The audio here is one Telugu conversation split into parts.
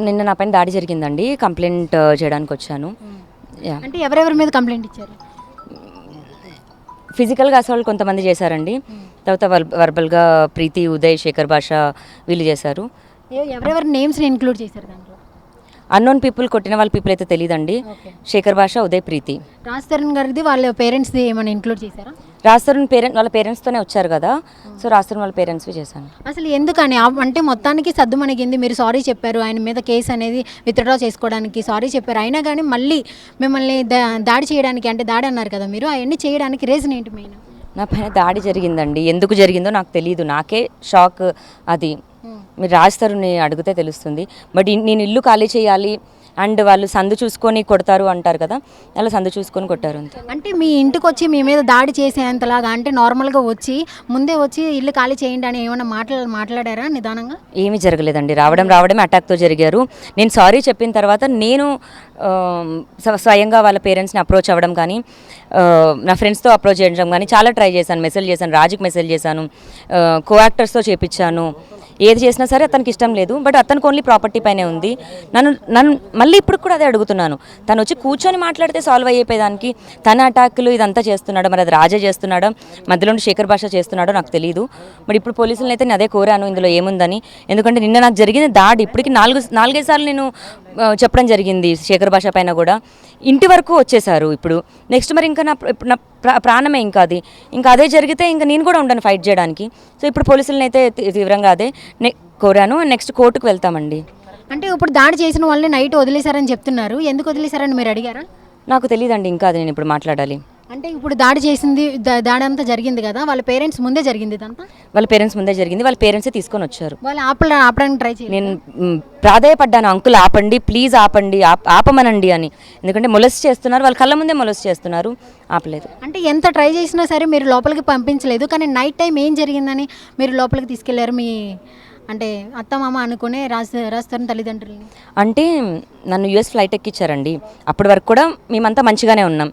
నిన్న నా పైన దాడి జరిగిందండి. కంప్లైంట్ చేయడానికి వచ్చాను. యా, అంటే ఎవరెవరి మీద కంప్లైంట్ ఇచ్చారు? ఫిజికల్గా అసలు కొంతమంది చేశారండి. తర్వాత వర్బల్గా ప్రీతి, ఉదయ్, శేఖర్ భాష వీళ్ళు చేశారు. ఎవరెవరి నేమ్స్ని ఇంక్లూడ్ చేశారు దాంట్లో? అన్నోన్ పీపుల్, కొట్టిన వాళ్ళ పీపుల్ అయితే తెలియదండి. శేఖర్ భాష, ఉదయ్, ప్రీతి. రాజ్ తరుణ్ గారిది వాళ్ళ పేరెంట్స్ది ఏమైనా ఇంక్లూడ్ చేశారా? రాజ్ తరుణ్ వాళ్ళ పేరెంట్స్తోనే వచ్చారు కదా, సో రాజ్ తరుణ్ వాళ్ళ పేరెంట్స్వి చేశాను. అసలు ఎందుకని అంటే మొత్తానికి సద్దుమణిగింది, మీరు సారీ చెప్పారు, ఆయన మీద కేసు అనేది విత్డ్రా చేసుకోవడానికి సారీ చెప్పారు, అయినా కానీ మళ్ళీ మిమ్మల్ని దాడి చేయడానికి, అంటే దాడి అన్నారు కదా మీరు, అవన్నీ చేయడానికి రీజన్ ఏంటి మెయిన్? నా పైన దాడి జరిగిందండి. ఎందుకు జరిగిందో నాకు తెలియదు. నాకే షాక్ అది. మీరు రాజ్ తరుణ్ని అడిగితే తెలుస్తుంది. బట్ నేను ఇల్లు ఖాళీ చేయాలి అండ్ వాళ్ళు సందు చూసుకొని కొడతారు అంటారు కదా, అలా సందు చూసుకొని కొట్టారు అంతే. అంటే మీ ఇంటికి వచ్చి మీ మీద దాడి చేసేంతలాగా, అంటే నార్మల్గా వచ్చి ముందే వచ్చి ఇల్లు ఖాళీ చేయండి అని ఏమైనా మాట్లాడారా నిదానంగా? ఏమీ జరగలేదండి. రావడమే అటాక్తో జరిగారు. నేను సారీ చెప్పిన తర్వాత నేను స్వయంగా వాళ్ళ పేరెంట్స్ని అప్రోచ్ అవ్వడం కానీ, నా ఫ్రెండ్స్తో అప్రోచ్ చేయడం కానీ చాలా ట్రై చేశాను. మెసేజ్ చేశాను, రాజుకి మెసేజ్ చేశాను, కో యాక్టర్స్తో చేపించాను. ఏది చేసినా సరే అతనికి ఇష్టం లేదు. బట్ అతనికి ఓన్లీ ప్రాపర్టీ పైనే ఉంది. నన్ను మళ్ళీ ఇప్పుడు కూడా అదే అడుగుతున్నాను. తను వచ్చి కూర్చొని మాట్లాడితే సాల్వ్ అయిపోయేదానికి తన అటాక్లు ఇదంతా చేస్తున్నాడు. మరి అది రాజే చేస్తున్నాడో, మధ్యలో శేఖర్ భాష చేస్తున్నాడో నాకు తెలియదు. మరి ఇప్పుడు పోలీసులను అయితే నేను అదే కోరాను, ఇందులో ఏముందని. ఎందుకంటే నిన్న నాకు జరిగిన దాడి ఇప్పటికి నాలుగైదు సార్లు నేను చెప్పడం జరిగింది శేఖర్ భాష పైన కూడా. ఇంటి వరకు వచ్చేసారు. ఇప్పుడు నెక్స్ట్ మరి ఇంకా నా ప్రాణమే ఇంకా అది. ఇంకా అదే జరిగితే ఇంకా నేను కూడా ఉండను ఫైట్ చేయడానికి. సో ఇప్పుడు పోలీసులను అయితే తీవ్రంగా అదే కోరాను. నెక్స్ట్ కోర్టుకు వెళ్తామండి. అంటే ఇప్పుడు దాడి చేసిన వాళ్ళని నైట్ వదిలేశారని చెప్తున్నారు, ఎందుకు వదిలేశారని మీరు అడిగారా? నాకు తెలియదండి, ఇంకా అది నేను ఇప్పుడు మాట్లాడాలి. అంటే ఇప్పుడు దాడి చేసింది, దాడి అంతా జరిగింది కదా, వాళ్ళ పేరెంట్స్ ముందే జరిగింది ఇదంతా? వాళ్ళ పేరెంట్స్ ముందే జరిగింది. వాళ్ళ పేరెంట్సే తీసుకొని వచ్చారు. వాళ్ళు ఆపడానికి ట్రై చేయాలి. నేను ప్రాధాయపడ్డాను, అంకుల్ ఆపండి, ప్లీజ్ ఆపండి, ఆపమనండి అని. ఎందుకంటే మొలస్ చేస్తున్నారు, వాళ్ళ కళ్ళ ముందే మొలస్ చేస్తున్నారు. ఆపలేదు. అంటే ఎంత ట్రై చేసినా సరే మీరు లోపలికి పంపించలేదు, కానీ నైట్ టైం ఏం జరిగిందని మీరు లోపలికి తీసుకెళ్లారు మీ అంటే అత్తమామ అనుకునే రాస్తారు తల్లిదండ్రులని? అంటే నన్ను యూఎస్ ఫ్లైట్ ఎక్కిచ్చారండి. అప్పటి వరకు కూడా మేమంతా మంచిగానే ఉన్నాం.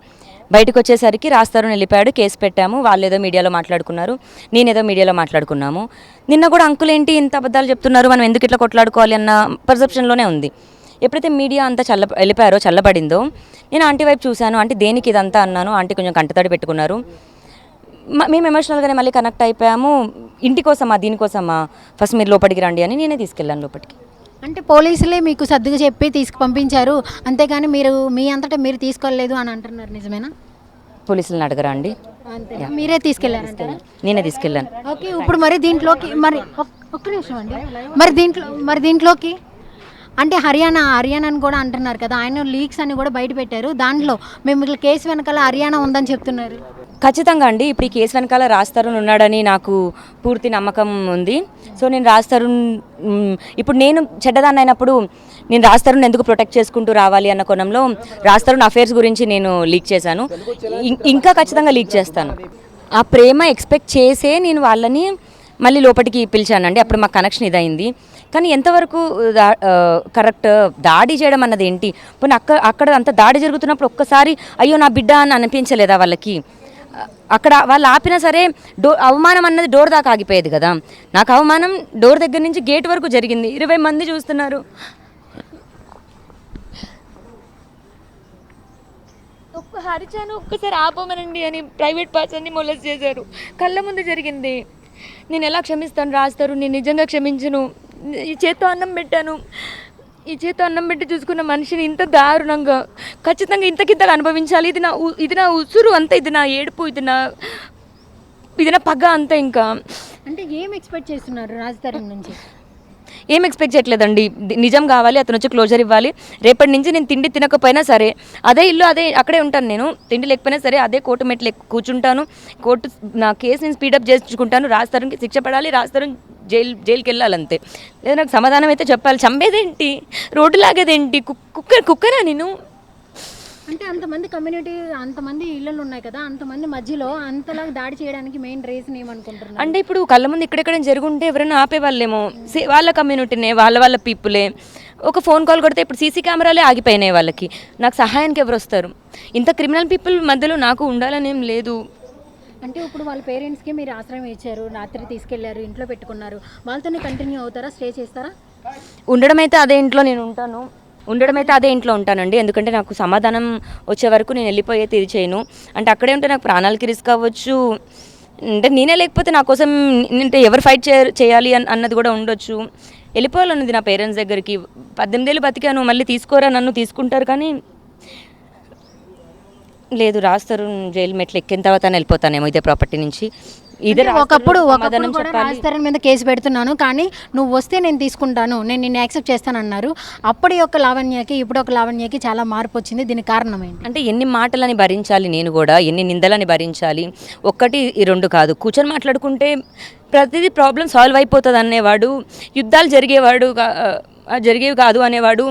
బయటకు వచ్చేసరికి రాస్తారు వెళ్ళిపోయాడు. కేసు పెట్టాము. వాళ్ళు ఏదో మీడియాలో మాట్లాడుకున్నారు, నేనేదో మీడియాలో మాట్లాడుకున్నాము. నిన్న కూడా అంకుల్ ఏంటి ఇంత అబద్ధాలు చెప్తున్నారు, మనం ఎందుకు ఇట్లా కొట్లాడుకోవాలి అన్న పర్సెప్షన్లోనే ఉంది. ఎప్పుడైతే మీడియా అంతా వెళ్ళిపోయారో, చల్లబడిందో, నేను ఆంటీ వైపు చూశాను. ఆంటీ దేనికి ఇదంతా అన్నాను. ఆంటీ కొంచెం కంటతడి పెట్టుకున్నారు. మేము ఎమోషనల్గానే మళ్ళీ కనెక్ట్ అయిపోయాము. ఇంటి కోసమా, దీనికోసమా, ఫస్ట్ మీరు లోపలికి రండి అని నేనే తీసుకెళ్ళాను లోపలికి. అంటే పోలీసులే మీకు సర్దుగా చెప్పి పంపించారు, అంతేగాని మీరు మీ అంతటా మీరు తీసుకోలేదు అని అంటున్నారు, నిజమేనా? పోలీసులను అడగరా అండి? మీరే తీసుకెళ్ళారంటారా? నేనే తీసుకెళ్ళాను. ఓకే, ఇప్పుడు మరి దీంట్లోకి ఒక్క నిమిషం అండి, మరి దీంట్లోకి అంటే హర్యానా కూడా అంటున్నారు కదా, ఆయన లీక్స్ అని కూడా బయట పెట్టారు. దాంట్లో మేము కేసు వెనకాల హర్యానా ఉందని చెప్తున్నారు. ఖచ్చితంగా అండి. ఇప్పుడు ఈ కేసు వెనకాల రాజ్ తరుణ్ ఉన్నాడని నాకు పూర్తి నమ్మకం ఉంది. సో నేను రాజ్ తరుణ్, ఇప్పుడు నేను చెడ్డదాన్ని అయినప్పుడు నేను రాజ్ తరుణ్ ఎందుకు ప్రొటెక్ట్ చేసుకుంటూ రావాలి అన్న కోణంలో రాజ్ తరుణ్ అఫేర్స్ గురించి నేను లీక్ చేశాను. ఇంకా ఖచ్చితంగా లీక్ చేస్తాను. ఆ ప్రేమ ఎక్స్పెక్ట్ చేసే నేను వాళ్ళని మళ్ళీ లోపలికి పిలిచానండి. అప్పుడు మా కనెక్షన్ ఇదైంది. కానీ ఎంతవరకు కరెక్ట్ దాడి చేయడం అన్నది ఏంటి? పోనీ అక్కడ అంత దాడి జరుగుతున్నప్పుడు ఒక్కసారి అయ్యో నా బిడ్డ అని అనిపించలేదా వాళ్ళకి? అక్కడ వాళ్ళు ఆపినా సరే అవమానం అన్నది డోర్ దాకా ఆగిపోయేది కదా. నాకు అవమానం డోర్ దగ్గర నుంచి గేట్ వరకు జరిగింది. 20 మంది చూస్తున్నారు. హరిచాను ఒక్కసారి ఆపమనండి అని ప్రైవేట్ పర్సన్ని మొలస్ చేశారు. కళ్ళ ముందు జరిగింది. నేను ఎలా క్షమిస్తాను రాస్తారు? నేను నిజంగా క్షమించను. ఈ చేత్తో అన్నం పెట్టాను, ఈ చేత్తో అన్నం పెట్టి చూసుకున్న మనిషిని ఇంత దారుణంగా ఖచ్చితంగా ఇంతకింతగా అనుభవించాలి. ఇది నా ఉసురు అంతా, ఇది నా ఏడుపు, ఇది నా పగ అంతా. ఇంకా అంటే ఏం ఎక్స్పెక్ట్ చేస్తున్నారు రాజధాని నుంచి? ఏం ఎక్స్పెక్ట్ చేయట్లేదండి. నిజం కావాలి, అతను వచ్చి క్లోజర్ ఇవ్వాలి. రేపటి నుంచి నేను తిండి తినకపోయినా సరే అదే ఇల్లు, అక్కడే ఉంటాను. నేను తిండి లేకపోయినా సరే అదే కోర్టు మెట్లు కూర్చుంటాను. కోర్టు నా కేసు నేను స్పీడప్ చేసుకుంటాను. రాజధానికి శిక్ష పడాలి, రాజధాని జైలుకి వెళ్ళాలంతే. లేదా నాకు సమాధానం అయితే చెప్పాలి. చంపేదేంటి, రోడ్డు లాగేదేంటి, కుక్కరా నేను? అంటే అంతమంది కమ్యూనిటీ, అంతమంది ఇళ్ళు ఉన్నాయి కదా, అంతమంది మధ్యలో అంతలాగా దాడి చేయడానికి మెయిన్ రీజన్ ఏమనుకుంటున్నారు? అంటే ఇప్పుడు కళ్ళ ముందు ఇక్కడెక్కడ జరుగుంటే ఎవరైనా ఆపేవాళ్ళేమో. వాళ్ళ కమ్యూనిటీనే, వాళ్ళ పీపులే. ఒక ఫోన్ కాల్ కొడితే ఇప్పుడు సీసీ కెమెరాలే ఆగిపోయినాయి వాళ్ళకి. నాకు సహాయానికి ఎవరు వస్తారు? ఇంత క్రిమినల్ పీపుల్ మధ్యలో నాకు ఉండాలని ఏం లేదు. అంటే ఇప్పుడు వాళ్ళ పేరెంట్స్కి మీరు ఆశ్రయం ఇచ్చారు, రాత్రి తీసుకెళ్లారు, ఇంట్లో పెట్టుకున్నారు, వాళ్ళతోనే కంటిన్యూ అవుతారా, స్టే చేస్తారా? ఉండడం అయితే అదే ఇంట్లో నేను ఉంటాను, ఉండడం అయితే అదే ఇంట్లో ఉంటానండి. ఎందుకంటే నాకు సమాధానం వచ్చే వరకు నేను వెళ్ళిపోయే తీరి చేయను. అంటే అక్కడే ఉంటే నాకు ప్రాణాలకి రిస్క్ అవ్వచ్చు, అంటే నేనే లేకపోతే నా కోసం అంటే ఎవరు ఫైట్ చేయాలి అన్నది కూడా ఉండొచ్చు. వెళ్ళిపోవాలన్నది నా పేరెంట్స్ దగ్గరికి. 18 ఏళ్ళు బతికాను, మళ్ళీ తీసుకోరా నన్ను, తీసుకుంటారు కానీ లేదు, రాస్తారు జైలు మెట్లు ఎక్కిన తర్వాత వెళ్ళిపోతానేమో ఇదే ప్రాపర్టీ నుంచి. ఇదే ఒకప్పుడు సమాధానం కూడా చెప్పాలి. రాజధాని మీద కేసు పెడుతున్నాను కానీ నువ్వు వస్తే నేను తీసుకుంటాను, నేను నిన్ను యాక్సెప్ట్ చేస్తానన్నారు. అప్పటి యొక్క లావణ్యకి ఇప్పుడు ఒక లావణ్యకి చాలా మార్పు వచ్చింది. దీనికి కారణం ఏంటి? అంటే ఎన్ని మాటలని భరించాలి నేను కూడా, ఎన్ని నిందలని భరించాలి. ఒక్కటి ఈ రెండు కాదు, కూర్చొని మాట్లాడుకుంటే ప్రతిదీ ప్రాబ్లం సాల్వ్ అయిపోతుంది అనేవాడు, యుద్ధాలు జరిగేవి కాదు అనేవాడు,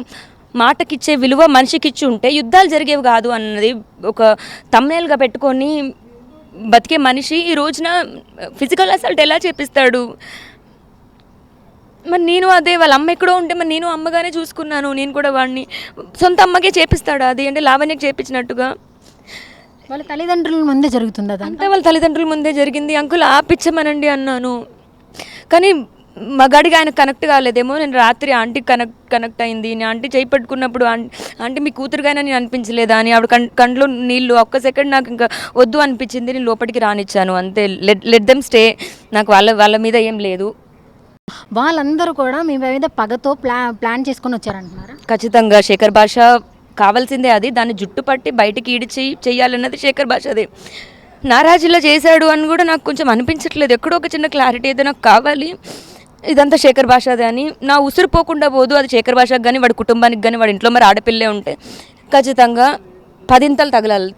మాటకిచ్చే విలువ మనిషికిచ్చి ఉంటే యుద్ధాలు జరిగేవి కాదు అన్నది ఒక తమ్నేల్గా పెట్టుకొని బతికే మనిషి ఈ రోజున ఫిజికల్ అసల్ట్ ఎలా చేపిస్తాడు? మరి నేను అదే, వాళ్ళ అమ్మ ఎక్కడో ఉంటే మరి నేను అమ్మగానే చూసుకున్నాను, నేను కూడా వాడిని సొంత అమ్మకే చేపిస్తాడు. అది అంటే లావణ్యకి చేపించినట్టుగా వాళ్ళ తల్లిదండ్రుల ముందే జరుగుతుంది అదంతా. అంతా వాళ్ళ తల్లిదండ్రుల ముందే జరిగింది. అంకుల్ ఆపిచ్చమనండి అన్నాను, కానీ మగాడిగా ఆయన కనెక్ట్ కాలేదేమో. నేను రాత్రి ఆంటీకి కనెక్ట్ అయింది. నేను ఆంటీ చేయి పట్టుకున్నప్పుడు ఆంటీ మీ కూతురుగానే నేను అనిపించలేదా అని ఆవిడ కంట్లో నీళ్ళు. ఒక్క సెకండ్ నాకు ఇంకా వద్దు అనిపించింది, నేను లోపలికి రానిచ్చాను అంతే. లెట్ దెమ్ స్టే, నాకు వాళ్ళ మీద ఏం లేదు. వాళ్ళందరూ కూడా మీ మీద పగతో ప్లాన్ చేసుకొని వచ్చారంటున్నారా? ఖచ్చితంగా శేఖర్ భాష కావాల్సిందే అది. దాన్ని జుట్టు పట్టి బయటికి ఈడిచి చెయ్యాలన్నది శేఖర్ భాషదే. నారాజులా చేశాడు అని కూడా నాకు కొంచెం అనిపించట్లేదు. ఎక్కడో ఒక చిన్న క్లారిటీ అయితే నాకు కావాలి. ఇదంతా శేఖర్ భాషదే అని నా ఉసురు పోకుండా పోదు. అది శేఖర్ భాషకు కానీ వాడి కుటుంబానికి కానీ, వాడి ఇంట్లో మరి ఆడపిల్లే ఉంటే ఖచ్చితంగా 10 తగలాలి.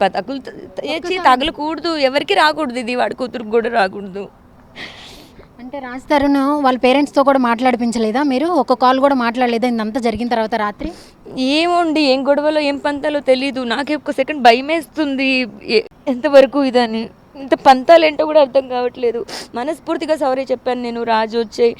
తగలకూడదు, ఎవరికి రాకూడదు, ఇది వాడి కూతురుకు కూడా రాకూడదు. అంటే రాజ్ తరుణ్ వాళ్ళ పేరెంట్స్తో కూడా మాట్లాడిపించలేదా మీరు? ఒక కాల్ కూడా మాట్లాడలేదా ఇదంతా జరిగిన తర్వాత రాత్రి? ఏమోండి, ఏం గొడవలో ఏం పంతాలో తెలీదు. నాకే ఒక్క సెకండ్ భయం వేస్తుంది ఎంతవరకు ఇదని. ఇంత పంతాలు ఏంటో కూడా అర్థం కావట్లేదు. మనస్ఫూర్తిగా సారీ చెప్పాను నేను, రాజు వచ్చాయి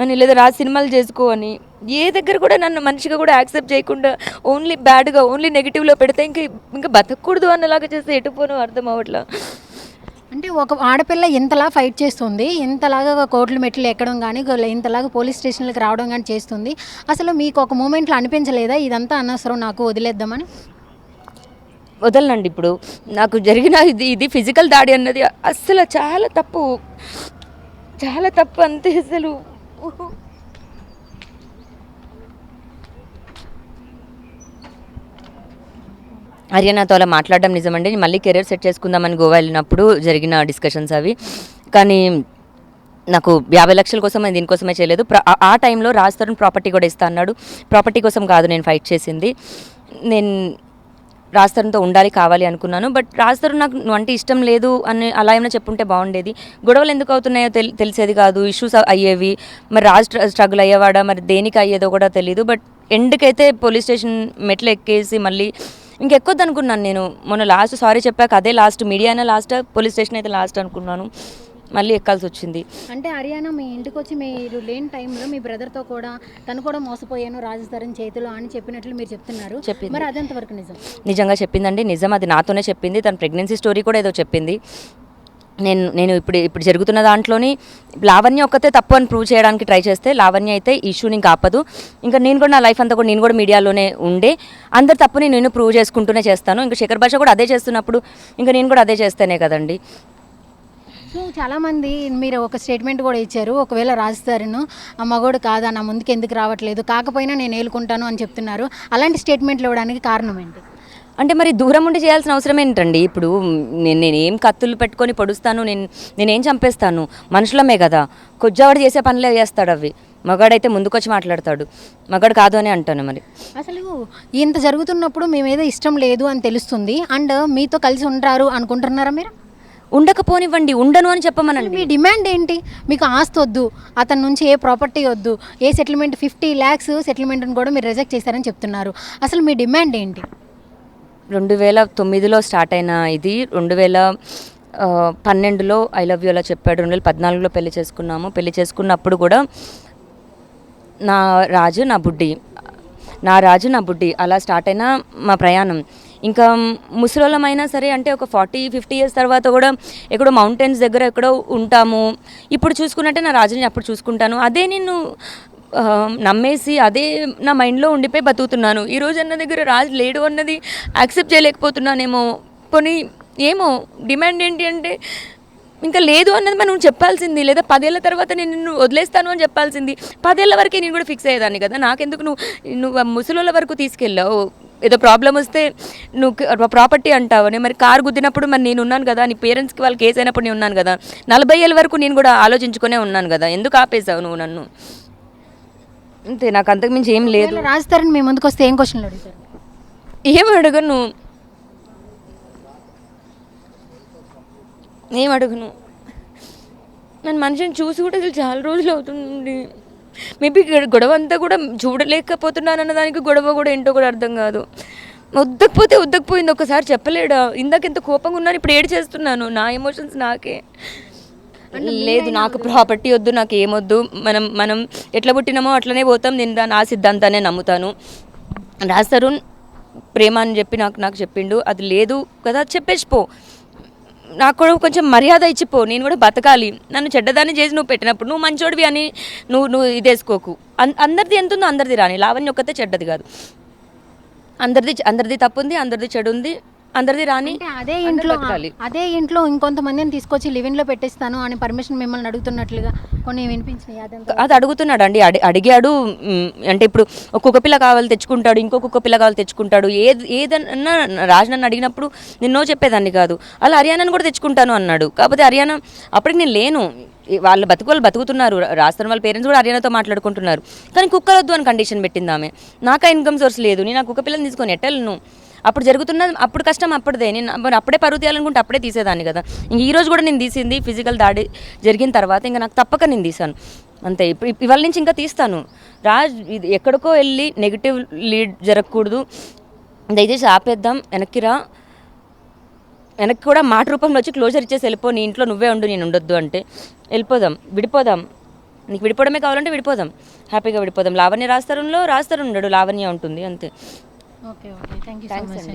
అని, లేదా రాజు సినిమాలు చేసుకో అని. ఏ దగ్గర కూడా నన్ను మనిషిగా కూడా యాక్సెప్ట్ చేయకుండా ఓన్లీ బ్యాడ్గా, ఓన్లీ నెగిటివ్లో పెడితే ఇంకా బతకూడదు అన్నలాగా చేస్తే ఎటుపోనో అర్థం అవ్వట్లా. అంటే ఒక ఆడపిల్ల ఇంతలా ఫైట్ చేస్తుంది, ఇంతలాగా కోర్టుల మెట్లు ఎక్కడం కానీ, ఇంతలాగా పోలీస్ స్టేషన్లకు రావడం కానీ చేస్తుంది. అసలు మీకు ఒక మూమెంట్లో అనిపించలేదా ఇదంతా అనవసరం, నాకు వదిలేద్దామని? వదలనండి. ఇప్పుడు నాకు జరిగిన ఇది ఫిజికల్ దాడి అన్నది అస్సలు చాలా తప్పు, చాలా తప్పు అంతే. అసలు హర్యానాతో అలా మాట్లాడడం నిజమండి. మళ్ళీ కెరీర్ సెట్ చేసుకుందామని గోవా వెళ్ళినప్పుడు జరిగిన డిస్కషన్స్ అవి. కానీ నాకు 50 లక్షల కోసం నేను దీనికోసమే చేయలేదు. ఆ టైంలో రాజ్ తరుణ్ ప్రాపర్టీ కూడా ఇస్తా అన్నాడు. ప్రాపర్టీ కోసం కాదు నేను ఫైట్ చేసింది. నేను రాజ్ తరుణ్తో ఉండాలి, కావాలి అనుకున్నాను. బట్ రాజ్ తరుణ్ నాకు నువ్వు అంటే ఇష్టం లేదు అని అలా ఏమైనా చెప్పుంటే బాగుండేది. గొడవలు ఎందుకు అవుతున్నాయో తెలిసేది కాదు, ఇష్యూస్ అయ్యేవి. మరి రాజ్ స్ట్రగుల్ అయ్యేవాడా, మరి దేనికి అయ్యేదో కూడా తెలియదు. బట్ ఎండ్కైతే పోలీస్ స్టేషన్ మెట్లు ఎక్కేసి మళ్ళీ ఇంకెక్కొద్దు అనుకున్నాను నేను. మొన్న లాస్ట్ సారీ చెప్పాక అదే లాస్ట్, మీడియా అయినా లాస్ట్, పోలీస్ స్టేషన్ అయితే లాస్ట్ అనుకున్నాను. మళ్ళీ ఎక్కాల్సి వచ్చింది. అంటే హర్యానా మీ ఇంటికి వచ్చి మీరు లేని టైంలో మీ బ్రదర్తో కూడా తను కూడా మోసపోయాను రాజ్ తరుణ్ చేతిలో అని చెప్పినట్లు మీరు చెప్తున్నారు. మరి అదెంతవరకు నిజం? నిజంగా చెప్పిందండి, నిజం. అది నాతోనే చెప్పింది. తన ప్రెగ్నెన్సీ స్టోరీ కూడా ఏదో చెప్పింది. నేను ఇప్పుడు జరుగుతున్న దాంట్లోని లావణ్య ఒక్కతే తప్పు అని ప్రూవ్ చేయడానికి ట్రై చేస్తే, లావణ్య అయితే ఇష్యూని ఇంకా ఆపదు. ఇంకా నేను కూడా నా లైఫ్ అంతా కూడా నేను కూడా మీడియాలోనే ఉండే అందరి తప్పుని నేను ప్రూవ్ చేసుకుంటూనే చేస్తాను. ఇంకా శేఖర్ భాష కూడా అదే చేస్తున్నప్పుడు ఇంకా నేను కూడా అదే చేస్తేనే కదండి. సో చాలామంది మీరు ఒక స్టేట్మెంట్ కూడా ఇచ్చారు, ఒకవేళ రాజ్ తరుణ్ ఆ మగోడు కాదా నా ముందుకు ఎందుకు రావట్లేదు, కాకపోయినా నేను ఏలుకుంటాను అని చెప్తున్నారు. అలాంటి స్టేట్మెంట్లు ఇవ్వడానికి కారణం ఏంటి? అంటే మరి దూరం ఉండి చేయాల్సిన అవసరం ఏంటండి? ఇప్పుడు నేనేం కత్తులు పెట్టుకొని పొడుస్తాను, నేనేం చంపేస్తాను? మనుషులమే కదా, కొజ్జావాడు చేసే పనులే చేస్తాడు అవి. మగాడైతే ముందుకొచ్చి మాట్లాడతాడు, మగాడు కాదు అని అంటాను. మరి అసలు ఇంత జరుగుతున్నప్పుడు మేమేదో ఇష్టం లేదు అని తెలుస్తుంది, అండ్ మీతో కలిసి ఉంటారు అనుకుంటున్నారా మీరు? ఉండకపోనివ్వండి, ఉండను అని చెప్పమనండి. మీ డిమాండ్ ఏంటి? మీకు ఆస్తి వద్దు, అతని నుంచి ఏ ప్రాపర్టీ వద్దు, ఏ సెటిల్మెంట్ 50 lakhs సెటిల్మెంట్ని కూడా మీరు రిజెక్ట్ చేశారని చెప్తున్నారు. అసలు మీ డిమాండ్ ఏంటి? 2009లో స్టార్ట్ అయిన ఇది 2012లో ఐ లవ్ యూ అలా చెప్పాడు. 2014లో పెళ్లి చేసుకున్నాము. పెళ్లి చేసుకున్నప్పుడు కూడా నా రాజు నా బుడ్డి అలా స్టార్ట్ అయిన మా ప్రయాణం. ఇంకా ముసలోళ్ళమైనా సరే అంటే ఒక 40-50 years తర్వాత కూడా ఎక్కడో మౌంటైన్స్ దగ్గర ఎక్కడో ఉంటాము. ఇప్పుడు చూసుకున్నట్టే నా రాజుని అప్పుడు చూసుకుంటాను. అదే నేను నమ్మేసి అదే నా మైండ్లో ఉండిపోయి బతుకుతున్నాను. ఈరోజు అన్న దగ్గర రాజు లేడు అన్నది యాక్సెప్ట్ చేయలేకపోతున్నానేమో. పోనీ ఏమో డిమాండ్ ఏంటి అంటే ఇంకా లేదు అన్నది మనం చెప్పాల్సింది, లేదా 10 ఏళ్ళ తర్వాత నేను నిన్ను వదిలేస్తాను అని చెప్పాల్సింది. 10 ఏళ్ళ వరకే నేను కూడా ఫిక్స్ అయ్యేదాన్ని కదా. నాకెందుకు నువ్వు ముసలోళ్ళ వరకు తీసుకెళ్ళావు? ఏదో ప్రాబ్లం వస్తే నువ్వు ప్రాపర్టీ అంటావు, నేను మరి కారు గుద్దినప్పుడు మరి నేను ఉన్నాను కదా, నీ పేరెంట్స్కి వాళ్ళు కేసు అయినప్పుడు నేను ఉన్నాను కదా, 40 ఏళ్ళ వరకు నేను కూడా ఆలోచించుకునే ఉన్నాను కదా, ఎందుకు ఆపేసావు నువ్వు నన్ను? అంతే, నాకు అంతకుమించి ఏం లేదు. రాజ్ తరుణ్ మీ ముందుకు వస్తే ఏం క్వశ్చన్లు అడుగుతారు? ఏం అడగను, ఏం అడగను. నన్ను మనిషిని చూసి కూడా అసలు చాలా రోజులు అవుతుంది. మేబీ గొడవ అంతా కూడా చూడలేకపోతున్నాను అన్నదానికి గొడవ కూడా ఏంటో కూడా అర్థం కాదు. వద్దకపోయింది, ఒకసారి చెప్పలేడా? ఇందాక ఎంత కోపంగా ఉన్నాను, ఇప్పుడు ఏడు చేస్తున్నాను. నా ఎమోషన్స్ నాకే. లేదు, నాకు ప్రాపర్టీ వద్దు, నాకు ఏమొద్దు. మనం ఎట్లా పుట్టినామో అట్లనే పోతాం. నేను నా సిద్ధాంతాన్ని నమ్ముతాను. రాజ్ తరుణ్ ప్రేమ అని చెప్పి నాకు చెప్పిండు, అది లేదు కదా చెప్పేసిపో. నాకు కూడా కొంచెం మర్యాద ఇచ్చిపో, నేను కూడా బతకాలి. నన్ను చెడ్డదాన్ని చేసి నువ్వు పెట్టినప్పుడు నువ్వు మంచోడివి అని నువ్వు ఇదేసుకోకు. అందరిది ఎంత ఉందో అందరిది రాని, లావణ్య ఒక్కతే చెడ్డది కాదు. అందరిది తప్పు ఉంది, అందరిది చెడు ఉంది, అందరిది రాని. అదే ఇంట్లో ఇంకొంతమందిని తీసుకొచ్చి లివింగ్ లో పెట్టిస్తాను అని పర్మిషన్ మిమ్మల్ని అడుగుతున్నట్లుగా కొన్ని వినిపించినాయి. అది అడుగుతున్నాడు అండి, అడిగాడు. అంటే ఇప్పుడు ఒక్కొక్క పిల్ల కావాలి తెచ్చుకుంటాడు, ఇంకొక పిల్ల కావాలి తెచ్చుకుంటాడు. ఏదన్నా రాజు నన్ను అడిగినప్పుడు నిన్నో చెప్పేదాన్ని కాదు. అలా హర్యానాను కూడా తెచ్చుకుంటాను అన్నాడు. కాకపోతే హర్యానా అప్పటికి నేను లేను. వాళ్ళ వాళ్ళు బతుకుతున్నారు. రాజస్థాన్ వాళ్ళ పేరెంట్స్ కూడా హర్యానాతో మాట్లాడుకుంటున్నారు. కానీ కుక్కలొద్దు అని కండిషన్ పెట్టింది ఆమె. నాకా ఇన్కమ్ సోర్స్ లేదు, నేను ఆ కుక్క పిల్లని తీసుకొని ఎట్టెళ్ళను. అప్పుడు జరుగుతున్నది, అప్పుడు కష్టం అప్పటిదే. నేను అప్పుడే పరువు తీయాలనుకుంటే అప్పుడే తీసేదాన్ని కదా. ఇంక ఈ రోజు కూడా నేను తీసింది ఫిజికల్ దాడి జరిగిన తర్వాత. ఇంకా నాకు తప్పక నేను తీసాను అంతే. ఇప్పుడు ఇవాళ నుంచి ఇంకా తీస్తాను. ఇది ఎక్కడికో వెళ్ళి నెగిటివ్ లీడ్ జరగకూడదు. దయచేసి ఆపేద్దాం, వెనక్కి కూడా మాట రూపంలో వచ్చి క్లోజర్ ఇచ్చేసి వెళ్ళిపో, నీ ఇంట్లో నువ్వే ఉండు, నేను ఉండొద్దు అంటే వెళ్ళిపోదాం, విడిపోదాం. నీకు విడిపోవడమే కావాలంటే విడిపోదాం, హ్యాపీగా విడిపోదాం. లావణ్య రాజ్ తరుణ్ ఉండడు, లావణ్య ఉంటుంది అంతే. Okay, thank you so much.